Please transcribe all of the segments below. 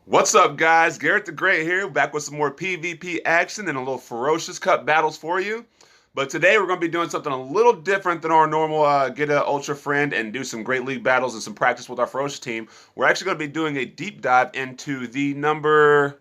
What's up, guys? Garrett the Great here, back with some more PvP action and a little Ferocious Cup battles for you. But today we're going to be doing something a little different than our normal get a Ultra Friend and do some Great League battles and some practice with our Ferocious team. We're actually going to be doing a deep dive into the number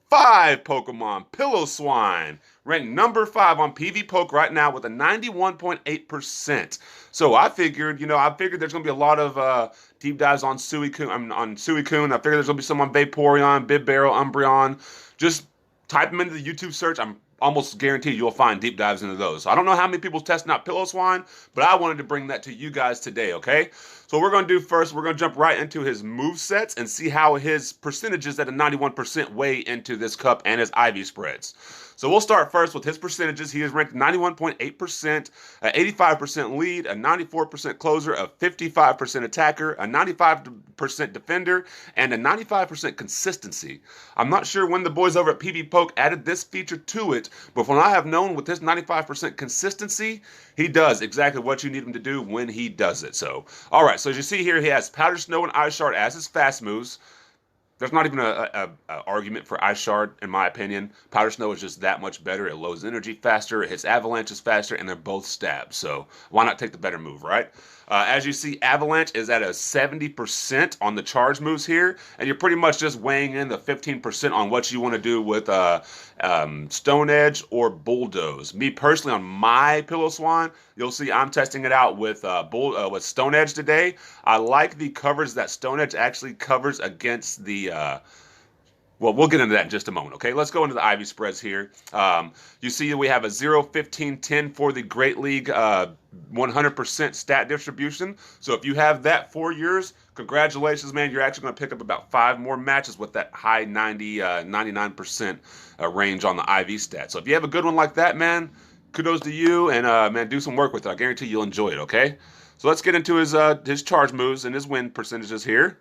5 Pokemon, Piloswine, ranked number 5 on PvPoke right now with a 91.8%. So I figured there's going to be a lot of deep dives on Suicune. On Suicune. I figured there's going to be some on Vaporeon, Bibarel, Umbreon. Just type them into the YouTube search. I'm almost guaranteed you'll find deep dives into those. So I don't know how many people's testing out Piloswine, but I wanted to bring that to you guys today, okay? So what we're going to do first, we're going to jump right into his move sets and see how his percentages at a 91% weigh into this cup and his IV spreads. So we'll start first with his percentages. He is ranked 91.8%, an 85% lead, a 94% closer, a 55% attacker, a 95% defender, and a 95% consistency. I'm not sure when the boys over at PvPoke added this feature to it, but from what I have known with his 95% consistency, he does exactly what you need him to do when he does it. So, all right, so as you see here, he has Powder Snow and Ice Shard as his fast moves. There's not even a argument for Ice Shard, in my opinion. Powder Snow is just that much better. It loads energy faster, it hits avalanches faster, and they're both stabs. So why not take the better move, right? As you see, Avalanche is at a 70% on the charge moves here, and you're pretty much just weighing in the 15% on what you want to do with Stone Edge or Bulldoze. Me personally, on my Piloswine, you'll see I'm testing it out with with Stone Edge today. I like the coverage that Stone Edge actually covers against the well, we'll get into that in just a moment, okay? Let's go into the Ivy spreads here. You see we have a 0, 15, 10 for the Great League 100% stat distribution. So if you have that for yours, congratulations, man. You're actually going to pick up about 5 more matches with that high 99% range on the IV stat. So if you have a good one like that, man, kudos to you, and man, do some work with it. I guarantee you'll enjoy it, okay? So let's get into his charge moves and his win percentages here.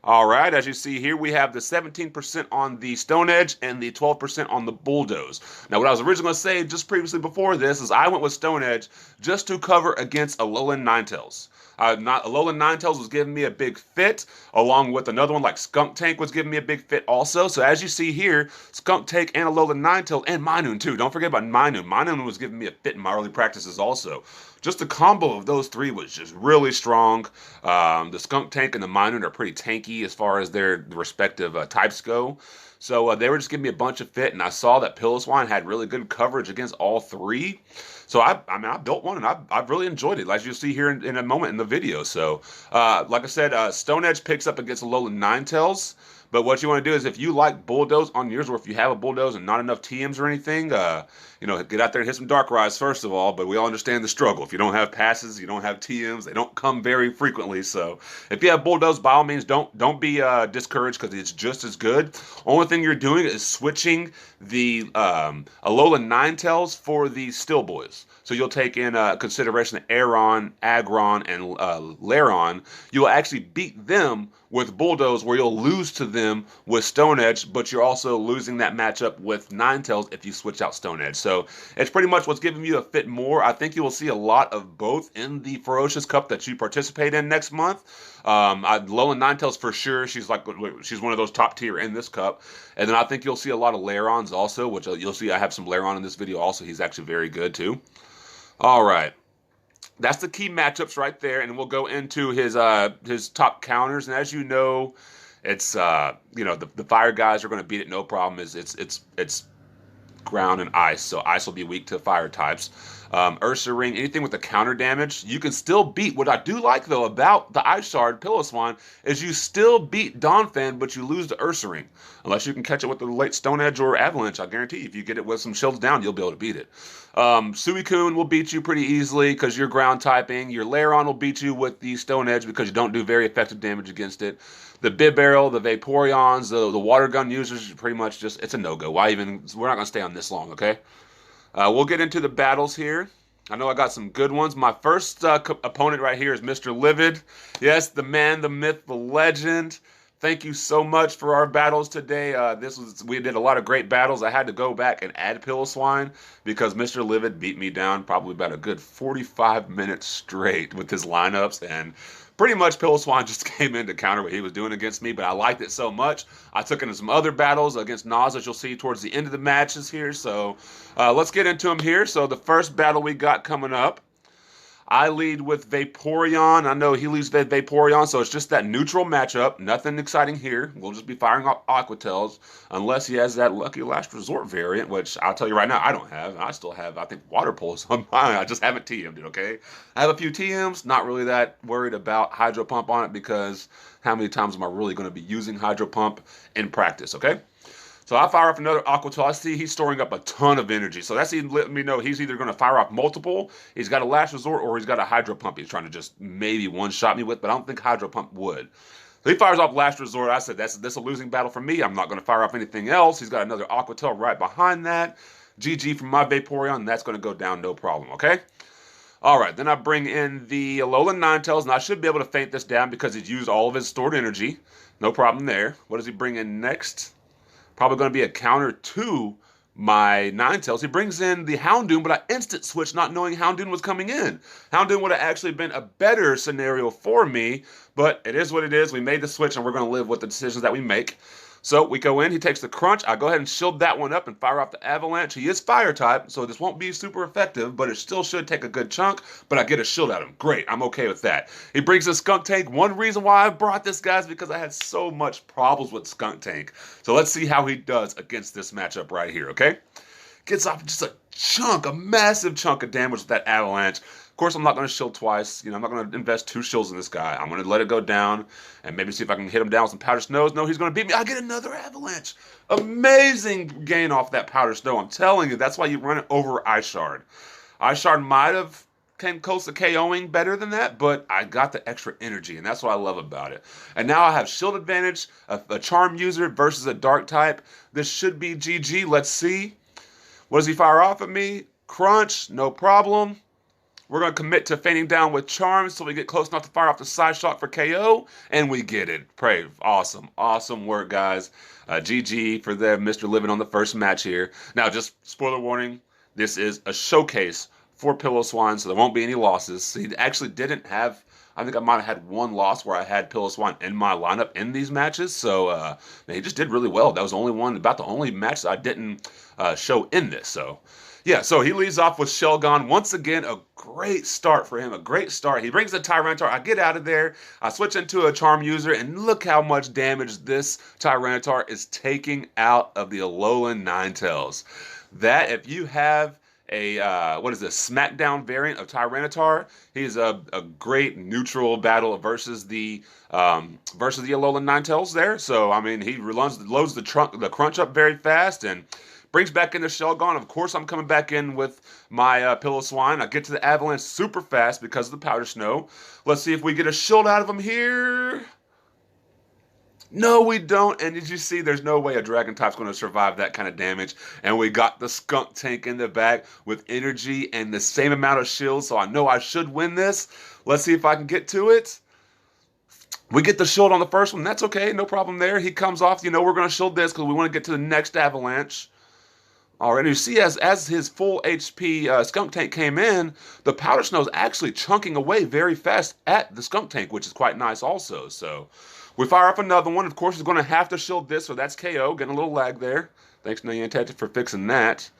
All right, as you see here, we have the 17% on the Stone Edge and the 12% on the Bulldoze. Now, what I was originally going to say just previously before this is I went with Stone Edge just to cover against Alolan Ninetales. Alolan Ninetales was giving me a big fit, along with another one like Skunk Tank was giving me a big fit also. So as you see here, Skunk Tank and Alolan Ninetales and Minun too. Don't forget about Minun. Minun was giving me a fit in my early practices also. Just the combo of those three was just really strong. The Skunk Tank and the Minun are pretty tanky as far as their respective types go. So they were just giving me a bunch of fit, and I saw that Piloswine had really good coverage against all three. So I built one, and I've really enjoyed it, as you'll see here in a moment in the video. So, like I said, Stone Edge picks up against Alolan Ninetales. But what you want to do is if you like Bulldoze on yours, or if you have a Bulldoze and not enough TMs or anything, get out there and hit some Darkrai's first of all. But we all understand the struggle. If you don't have passes, you don't have TMs, they don't come very frequently. So if you have Bulldoze, by all means, don't be discouraged because it's just as good. Only thing you're doing is switching the Alolan Ninetales for the Steel Boys. So you'll take in consideration that Aron, Aggron, and Lairon. You'll actually beat them with Bulldoze, where you'll lose to them with Stone Edge, but you're also losing that matchup with Ninetales if you switch out Stone Edge. So it's pretty much what's giving you a fit more. I think you will see a lot of both in the Ferocious Cup that you participate in next month. Alolan Ninetales for sure. She's one of those top tier in this cup. And then I think you'll see a lot of Lairons also, which you'll see I have some Lairon in this video also. He's actually very good too. All right. That's the key matchups right there, and we'll go into his top counters. And as you know, it's the fire guys are going to beat it no problem. It's ground and ice, so ice will be weak to fire types. Ursa Ring, anything with the counter damage, you can still beat. What I do like though about the Ice Shard Piloswine is you still beat Donphan, but you lose the Ursa Ring. Unless you can catch it with the late Stone Edge or Avalanche, I guarantee if you get it with some shields down, you'll be able to beat it. Suicune will beat you pretty easily because you're ground typing. Your Lairon will beat you with the Stone Edge because you don't do very effective damage against it. The Bibarel, the Vaporeons, the water gun users, pretty much just, it's a no-go. Why even, we're not going to stay on this long, okay? We'll get into the battles here. I know I got some good ones. My first opponent right here is Mr. Livid. Yes, the man, the myth, the legend. thank you so much for our battles today. We did a lot of great battles. I had to go back and add Piloswine because Mr. Livid beat me down probably about a good 45 minutes straight with his lineups, and pretty much Piloswine just came in to counter what he was doing against me, but I liked it so much. I took into some other battles against Nas, as you'll see towards the end of the matches here. So let's get into them here. So the first battle we got coming up, I lead with Vaporeon. I know he leads with Vaporeon, so it's just that neutral matchup. Nothing exciting here. We'll just be firing off Aqua Tails unless he has that Lucky Last Resort variant, which I'll tell you right now, I don't have. I still have, I think, Water Pulse on mine. I just haven't TM'd it, okay? I have a few TMs. Not really that worried about Hydro Pump on it because how many times am I really going to be using Hydro Pump in practice, okay? So I fire off another Aqua Tail. I see he's storing up a ton of energy. So that's letting me know he's either going to fire off multiple, he's got a Last Resort, or he's got a Hydro Pump he's trying to just maybe one-shot me with, but I don't think Hydro Pump would. So he fires off Last Resort. I said, this is a losing battle for me. I'm not going to fire off anything else. He's got another Aqua Tail right behind that. GG from my Vaporeon, and that's going to go down no problem, okay? All right, then I bring in the Alolan Ninetales, and I should be able to feint this down because he's used all of his stored energy. No problem there. What does he bring in next? Probably going to be a counter to my Ninetales. He brings in the Houndoom, but I instant switched not knowing Houndoom was coming in. Houndoom would have actually been a better scenario for me, but it is what it is. We made the switch, and we're going to live with the decisions that we make. So we go in, he takes the Crunch. I go ahead and shield that one up and fire off the Avalanche. He is Fire type, so this won't be super effective, but it still should take a good chunk, but I get a shield out of him. Great, I'm okay with that. He brings a Skunk Tank. One reason why I brought this, guys, because I had so much problems with Skunk Tank. So let's see how he does against this matchup right here, okay? Gets off just a massive chunk of damage with that Avalanche. Of course, I'm not going to shield twice. I'm not going to invest 2 shields in this guy. I'm going to let it go down and maybe see if I can hit him down with some Powder Snows. No, he's going to beat me. I get another Avalanche. Amazing gain off that Powder Snow. I'm telling you, that's why you run it over Ice Shard. Ice Shard might have came close to KOing better than that, but I got the extra energy, and that's what I love about it. And now I have shield advantage, a Charm user versus a Dark type. This should be GG. Let's see. What does he fire off at me? Crunch, no problem. We're going to commit to feinting down with Charm so we get close enough to fire off the Side Shock for KO, and we get it. Pray. Awesome. Awesome work, guys. GG for them, Mr. Living on the first match here. Now, just spoiler warning, this is a showcase for Piloswine, so there won't be any losses. He actually didn't have, I think I might have had one loss where I had Piloswine in my lineup in these matches, so he just did really well. That was the only one, about the only match that I didn't show in this, so... Yeah, so he leads off with Shelgon. Once again, a great start for him, a great start. He brings the Tyranitar. I get out of there. I switch into a Charm user, and look how much damage this Tyranitar is taking out of the Alolan Ninetales. That, if you have a, SmackDown variant of Tyranitar, he's a great neutral battle versus the Alolan Ninetales there. So, I mean, he loads the Crunch up very fast, and brings back in the Shelgon. Of course, I'm coming back in with my Piloswine. I get to the Avalanche super fast because of the Powder Snow. Let's see if we get a shield out of him here. No, we don't. And did you see, there's no way a Dragon type's going to survive that kind of damage. And we got the Skunk Tank in the back with energy and the same amount of shield. So I know I should win this. Let's see if I can get to it. We get the shield on the first one. That's okay. No problem there. He comes off. We're going to shield this because we want to get to the next Avalanche. Alright, you see as his full HP Skunk Tank came in, the Powder Snow is actually chunking away very fast at the Skunk Tank, which is quite nice also. So we fire up another one. Of course, he's going to have to shield this, so that's KO. Getting a little lag there. Thanks, Niantic, for fixing that.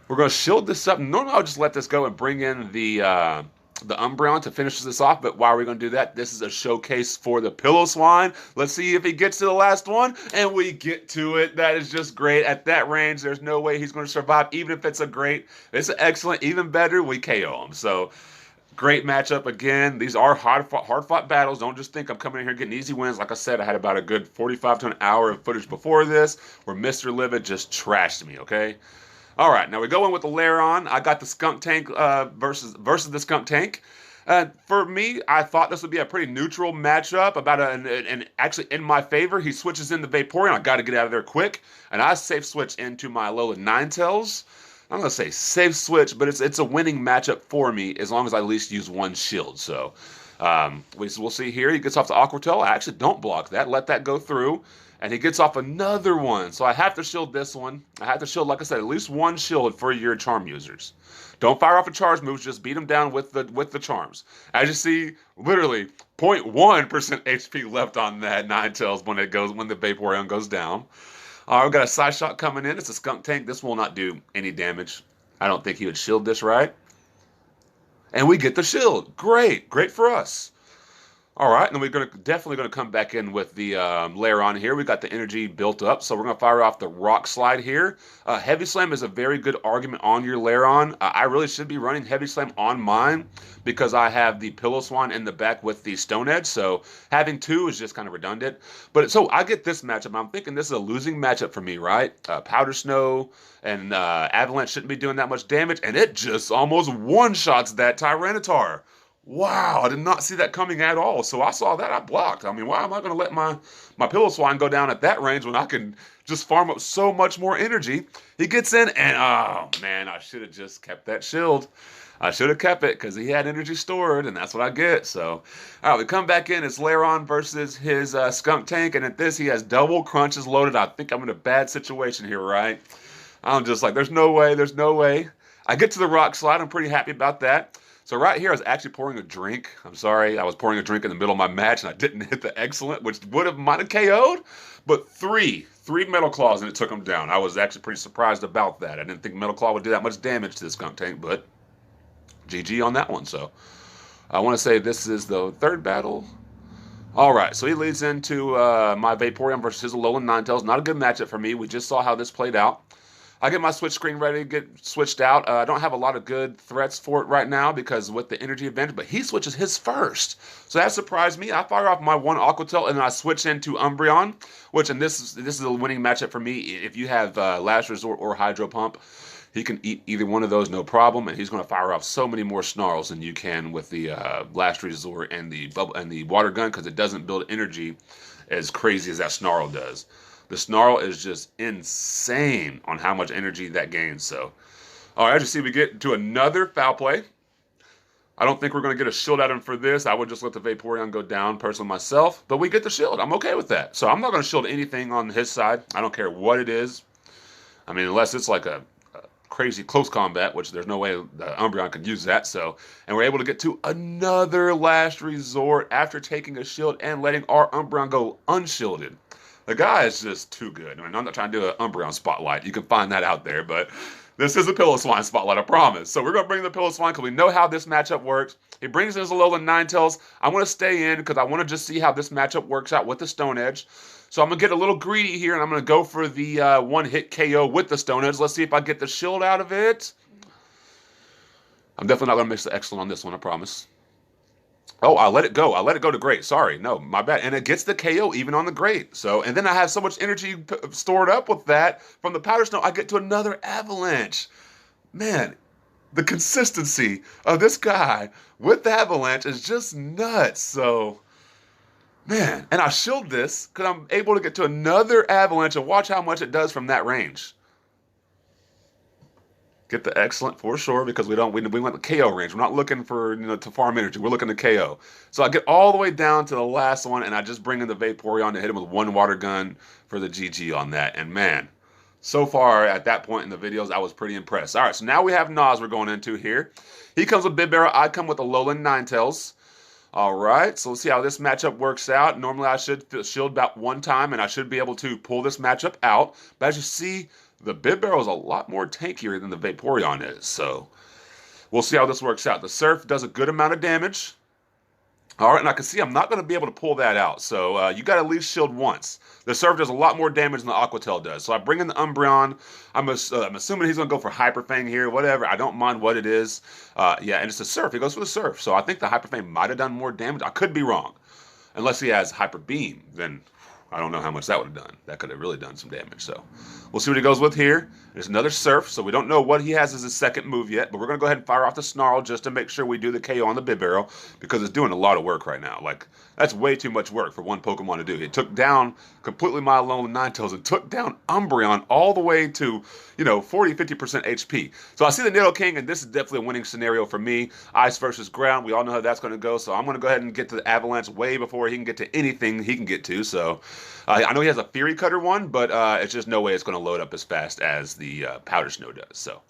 We're going to shield this up. Normally, I'll just let this go and bring in the Umbreon to finish this off, but why are we going to do that? This is a showcase for the Piloswine. Let's see if he gets to the last one, and we get to it. That is just great. At that range, there's no way he's going to survive, even if it's it's an excellent, even better, we KO him. So, great matchup again. These are hard-fought battles. Don't just think I'm coming in here getting easy wins. Like I said, I had about a good 45 to an hour of footage before this where Mr. Livid just trashed me, okay? All right, now we go in with the Lairon. I got the Skunk Tank versus the Skunk Tank. For me, I thought this would be a pretty neutral matchup, and actually in my favor. He switches in the Vaporeon. I got to get out of there quick, and I safe switch into my Alolan Ninetales. I'm going to say safe switch, but it's a winning matchup for me as long as I at least use one shield. So We'll see here. He gets off the Aqua Tail. I actually don't block that. Let that go through. And he gets off another one. So I have to shield this one. I have to shield, like I said, at least one shield for your charm users. Don't fire off a charge moves. Just beat them down with the charms. As you see, literally 0.1% HP left on that Ninetales when the Vaporeon goes down. All right, we've got a side shot coming in. It's a Skunk Tank. This will not do any damage. I don't think he would shield this right. And we get the shield. Great. Great for us. All right, and then we're definitely going to come back in with the layer on here. We got the energy built up, so we're going to fire off the Rock Slide here. Heavy Slam is a very good argument on your layer on. I really should be running Heavy Slam on mine because I have the Piloswine in the back with the Stone Edge, so having two is just kind of redundant. But so I get this matchup. I'm thinking this is a losing matchup for me, right? Powder Snow and Avalanche shouldn't be doing that much damage, and it just almost one-shots that Tyranitar. Wow, I did not see that coming at all. So I saw that, I blocked. I mean, why am I going to let my Piloswine go down at that range when I can just farm up so much more energy? He gets in, and oh, man, I should have just kept that shield. I should have kept it because he had energy stored, and that's what I get. So, all right, we come back in. It's Lairon versus his Skunk Tank, and at this, he has double crunches loaded. I think I'm in a bad situation here, right? I'm just like, there's no way, there's no way. I get to the Rock Slide. I'm pretty happy about that. So right here, I was actually pouring a drink. I'm sorry, I was pouring a drink in the middle of my match, and I didn't hit the Excellent, which might have KO'd, but three Metal Claws, and it took him down. I was actually pretty surprised about that. I didn't think Metal Claw would do that much damage to this Skunk Tank, but GG on that one. So I want to say this is the third battle. All right, so he leads into my Vaporeon versus his Alolan Ninetales. Not a good matchup for me. We just saw how this played out. I get my switch screen ready to get switched out. I don't have a lot of good threats for it right now because with the energy advantage, but he switches his first. So that surprised me. I fire off my one Aqua Tail and then I switch into Umbreon, which, and this is a winning matchup for me. If you have Last Resort or Hydro Pump, he can eat either one of those, no problem, and he's going to fire off so many more Snarls than you can with the Last Resort and the Water Gun because it doesn't build energy as crazy as that Snarl does. The Snarl is just insane on how much energy that gains. So, all right, as you see, we get to another foul play. I don't think we're going to get a shield at him for this. I would just let the Vaporeon go down personally myself, but we get the shield. I'm okay with that. So I'm not going to shield anything on his side. I don't care what it is. I mean, unless it's like a crazy close combat, which there's no way the Umbreon could use that. So, and we're able to get to another Last Resort after taking a shield and letting our Umbreon go unshielded. The guy is just too good. I mean, I'm not trying to do an Umbreon spotlight. You can find that out there, but this is a Piloswine spotlight, I promise. So we're going to bring the Piloswine because we know how this matchup works. He brings in his Alolan Ninetales. I want to stay in because I want to just see how this matchup works out with the Stone Edge. So I'm going to get a little greedy here, and I'm going to go for the one-hit KO with the Stone Edge. Let's see if I get the shield out of it. I'm definitely not going to miss the Excellent on this one, I promise. Oh, I let it go. I let it go to Great. Sorry. No, my bad. And it gets the KO even on the Great. So, and then I have so much energy stored up with that from the Powder Snow, I get to another Avalanche. Man, the consistency of this guy with the Avalanche is just nuts. So, man, and I shield this because I'm able to get to another Avalanche and watch how much it does from that range. Get the Excellent for sure because we want the KO range. We're not looking for to farm energy. We're looking to KO. So I get all the way down to the last one, and I just bring in the Vaporeon to hit him with one Water Gun for the GG on that. And man, so far at that point in the videos, I was pretty impressed. All right, so now we have Nas we're going into here. He comes with Bibarel. I come with Alolan Ninetales. All right, so let's see how this matchup works out. Normally I should shield about one time, and I should be able to pull this matchup out. But as you see, the Bibarel is a lot more tankier than the Vaporeon is, so we'll see how this works out. The Surf does a good amount of damage. All right, and I can see I'm not going to be able to pull that out, so you got to at least shield once. The Surf does a lot more damage than the Aqua Tail does, so I bring in the Umbreon. I'm assuming he's going to go for Hyper Fang here, whatever. I don't mind what it is. Yeah, and it's a Surf. He goes for the Surf, so I think the Hyper Fang might have done more damage. I could be wrong. Unless he has Hyper Beam, then I don't know how much that would have done. That could have really done some damage. So we'll see what he goes with here. There's another Surf, so we don't know what he has as his second move yet, but we're going to go ahead and fire off the Snarl just to make sure we do the KO on the Bibarel because it's doing a lot of work right now. Like, that's way too much work for one Pokemon to do. It took down completely my Alolan Ninetales and took down Umbreon all the way to, 40, 50% HP. So I see the Nidoking, and this is definitely a winning scenario for me. Ice versus ground. We all know how that's going to go, so I'm going to go ahead and get to the Avalanche way before he can get to anything he can get to. So I know he has a Fury Cutter one, but it's just no way it's going to load up as fast as the Powder Snow does. So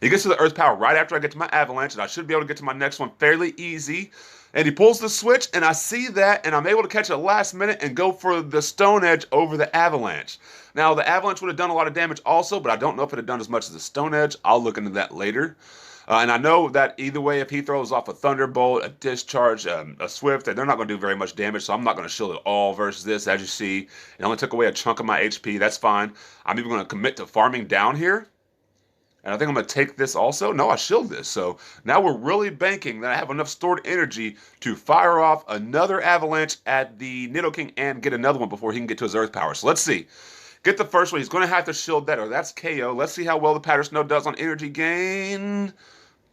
he gets to the Earth Power right after I get to my Avalanche, and I should be able to get to my next one fairly easy. And he pulls the switch, and I see that, and I'm able to catch it last minute and go for the Stone Edge over the Avalanche. Now, the Avalanche would have done a lot of damage also, but I don't know if it had done as much as the Stone Edge. I'll look into that later. And I know that either way, if he throws off a Thunderbolt, a Discharge, a Swift, they're not going to do very much damage, so I'm not going to shield it all versus this. As you see, it only took away a chunk of my HP. That's fine. I'm even going to commit to farming down here. And I think I'm going to take this also. No, I shield this. So now we're really banking that I have enough stored energy to fire off another Avalanche at the Nidoking and get another one before he can get to his Earth Power. So let's see. Get the first one. He's going to have to shield that, or that's KO. Let's see how well the Powder Snow does on energy gain.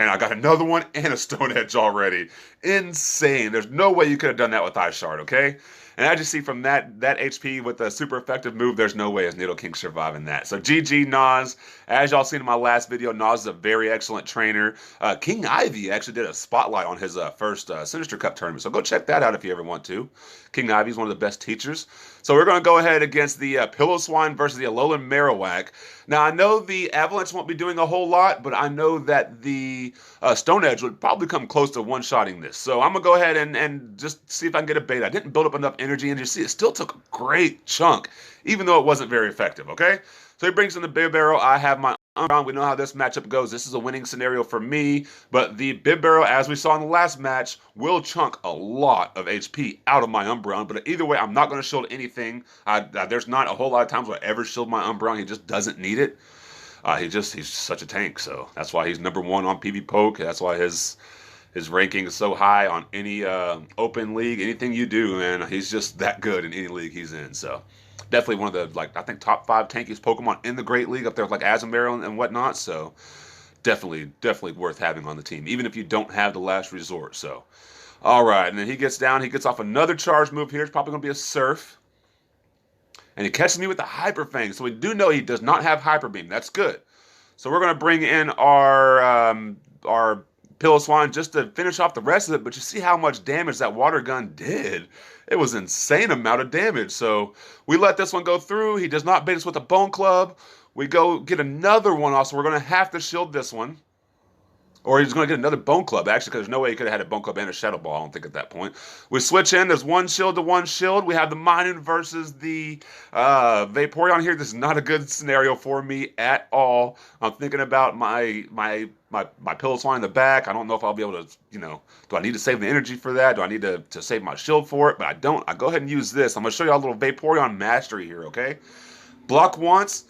And I got another one and a Stone Edge already. Insane. There's no way you could have done that with Ice Shard, okay? And as you see from that HP with the super effective move, there's no way his Nidoking surviving that. So GG, Nas. As y'all seen in my last video, Nas is a very excellent trainer. King Ivy actually did a spotlight on his first Sinister Cup tournament. So go check that out if you ever want to. King Ivy is one of the best teachers. So we're going to go ahead against the Piloswine versus the Alolan Marowak. Now, I know the Avalanche won't be doing a whole lot, but I know that the Stone Edge would probably come close to one-shotting this. So I'm going to go ahead and just see if I can get a bait. I didn't build up enough energy, and you see it still took a great chunk, even though it wasn't very effective, okay? So he brings in the Bibarel. I have my Umbreon. We know how this matchup goes. This is a winning scenario for me, but the Bibarel, as we saw in the last match, will chunk a lot of HP out of my Umbreon, but either way, I'm not going to shield anything. There's not a whole lot of times where I ever shield my Umbreon. He just doesn't need it. He's such a tank, so that's why he's number one on PvPoke. That's why his ranking is so high on any open league, anything you do, man. He's just that good in any league he's in, so definitely one of the, I think, top 5 tankiest Pokemon in the Great League, up there with, Azumarill and whatnot. So definitely worth having on the team, even if you don't have the Last Resort. So, all right. And then he gets down. He gets off another charge move here. It's probably going to be a Surf. And he catches me with the Hyper Fang. So we do know he does not have Hyper Beam. That's good. So we're going to bring in our Piloswine just to finish off the rest of it. But you see how much damage that Water Gun did. It was an insane amount of damage. So we let this one go through. He does not bait us with a Bone Club. We go get another one also. We're going to have to shield this one. Or he's going to get another Bone Club, actually, because there's no way he could have had a Bone Club and a Shadow Ball, I don't think, at that point. We switch in. There's one shield to one shield. We have the Minun versus the Vaporeon here. This is not a good scenario for me at all. I'm thinking about my Piloswine in the back. I don't know if I'll be able to, do I need to save the energy for that? Do I need to save my shield for it? But I don't. I go ahead and use this. I'm going to show you a little Vaporeon mastery here, okay? Block once.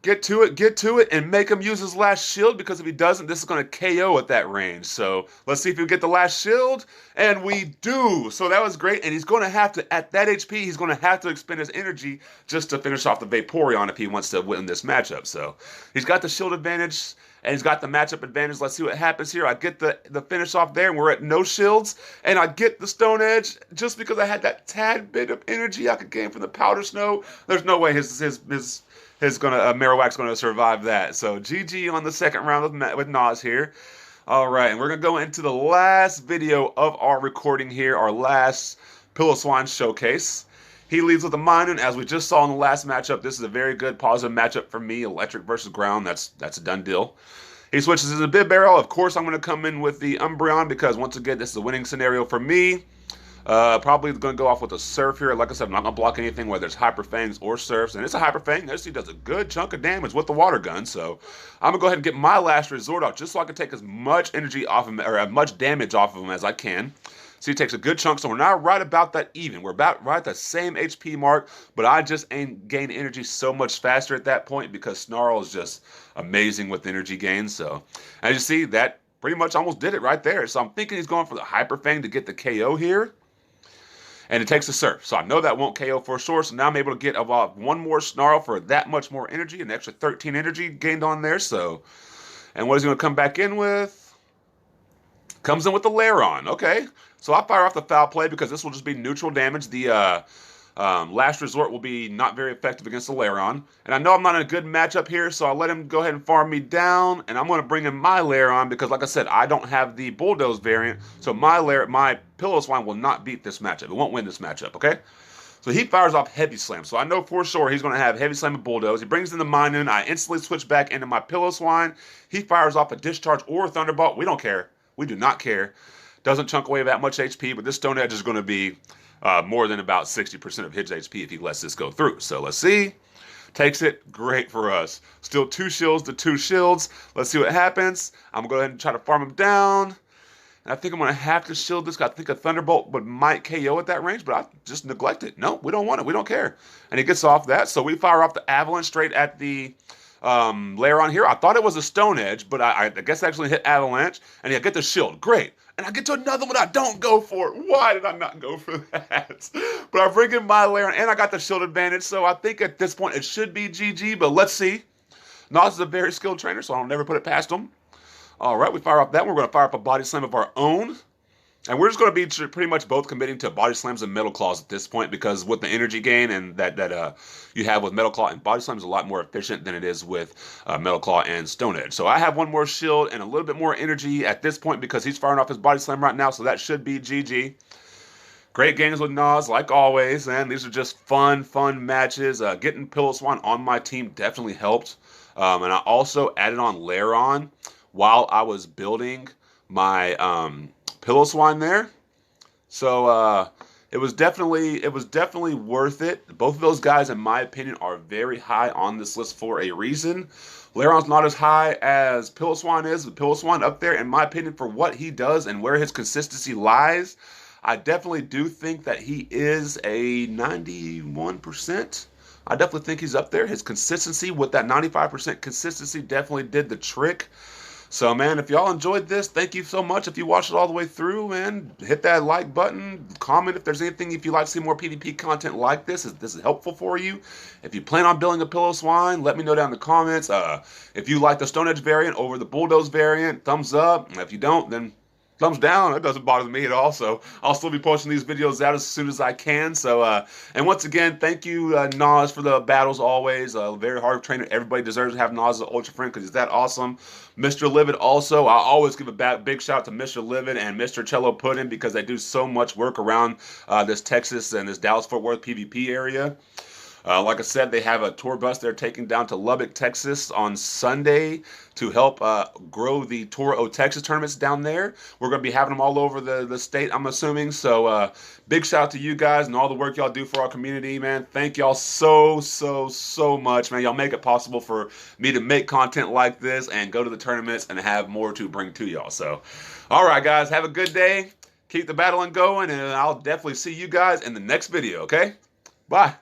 Get to it, and make him use his last shield, because if he doesn't, this is going to KO at that range. So let's see if we get the last shield, and we do. So that was great, and he's going to have to, at that HP, he's going to have to expend his energy just to finish off the Vaporeon if he wants to win this matchup. So he's got the shield advantage, and he's got the matchup advantage. Let's see what happens here. I get the finish off there, and we're at no shields, and I get the Stone Edge just because I had that tad bit of energy I could gain from the Powder Snow. There's no way his Marowak's going to survive that. So GG on the second round with Nas here. All right, and we're going to go into the last video of our recording here, our last Piloswine showcase. He leads with a Minun, as we just saw in the last matchup. This is a very good positive matchup for me, electric versus ground. That's a done deal. He switches to the Bibarel. Of course, I'm going to come in with the Umbreon, because once again, this is a winning scenario for me. Probably going to go off with a Surf here. Like I said, I'm not going to block anything, whether it's Hyper Fangs or Surfs. And it's a Hyper Fang. This he does a good chunk of damage with the Water Gun. So I'm going to go ahead and get my Last Resort out, just so I can take as much energy off of him, or as much damage off of him as I can. So he takes a good chunk. So we're now right about that even. We're about right at the same HP mark, but I just gain energy so much faster at that point, because Snarl is just amazing with energy gain. So as you see, that pretty much almost did it right there. So I'm thinking he's going for the Hyper Fang to get the KO here. And it takes a surf. So I know that won't KO for sure. So now I'm able to get about one more snarl for that much more energy, an extra 13 energy gained on there. So, and what is he going to come back in with? Comes in with the Lairon. Okay. So I fire off the foul play because this will just be neutral damage. The last resort will be not very effective against the Lairon. And I know I'm not in a good matchup here, so I'll let him go ahead and farm me down. And I'm going to bring in my Lairon because, like I said, I don't have the Bulldoze variant. So my Piloswine will not beat this matchup. It won't win this matchup, okay? So he fires off Heavy Slam. So I know for sure he's going to have Heavy Slam and Bulldoze. He brings in the Mine in. I instantly switch back into my Piloswine. He fires off a Discharge or a Thunderbolt. We don't care. We do not care. Doesn't chunk away that much HP, but this Stone Edge is going to be more than about 60% of his HP if he lets this go through. So let's see. Takes it. Great for us. Still 2 shields to 2 shields. Let's see what happens. I'm going to go ahead and try to farm him down. And I think I'm going to have to shield this guy. I think a Thunderbolt might KO at that range, but I just neglect it. No, we don't want it. We don't care. And he gets off that. So we fire off the Avalanche straight at the Lairon here. I thought it was a Stone Edge, but I guess I actually hit Avalanche. And I get the shield. Great. And I get to another one I don't go for. Why did I not go for that? But I bring in my Lairon, and I got the shield advantage. So I think at this point it should be GG, but let's see. Nas is a very skilled trainer, so I'll never put it past him. All right, we fire off that one. We're going to fire up a Body Slam of our own. And we're just going to be pretty much both committing to Body Slams and Metal Claws at this point because with the energy gain and that you have with Metal Claw and Body Slam is a lot more efficient than it is with Metal Claw and Stone Edge. So I have one more shield and a little bit more energy at this point because he's firing off his Body Slam right now, so that should be GG. Great games with Nas, like always, and these are just fun matches. Getting Piloswine on my team definitely helped. And I also added on Lairon while I was building my Piloswine there. So it was definitely worth it. Both of those guys, in my opinion, are very high on this list for a reason. Lairon's not as high as Piloswine is, but Piloswine up there, in my opinion, for what he does and where his consistency lies. I definitely do think that he is a 91%. I definitely think he's up there. His consistency with that 95% consistency definitely did the trick. So, man, if y'all enjoyed this, thank you so much. If you watched it all the way through, man, hit that like button. Comment if there's anything, if you'd like to see more PvP content like this, if this is helpful for you. If you plan on building a Piloswine, let me know down in the comments. If you like the Stone Edge variant over the Bulldoze variant, thumbs up. If you don't, then thumbs down. It doesn't bother me at all. So I'll still be posting these videos out as soon as I can. So, and once again, thank you, Nas, for the battles always. Very hard trainer. Everybody deserves to have Nas as an ultra friend because he's that awesome. Mr. Livid also. I always give a big shout out to Mr. Livid and Mr. Cello Pudding because they do so much work around this Texas and this Dallas-Fort Worth PvP area. Like I said, they have a tour bus they're taking down to Lubbock, Texas on Sunday to help grow the Tour O Texas tournaments down there. We're going to be having them all over the state, I'm assuming. So big shout out to you guys and all the work y'all do for our community, man. Thank y'all so much, man. Y'all make it possible for me to make content like this and go to the tournaments and have more to bring to y'all. So, all right, guys, have a good day. Keep the battling going, and I'll definitely see you guys in the next video, okay? Bye.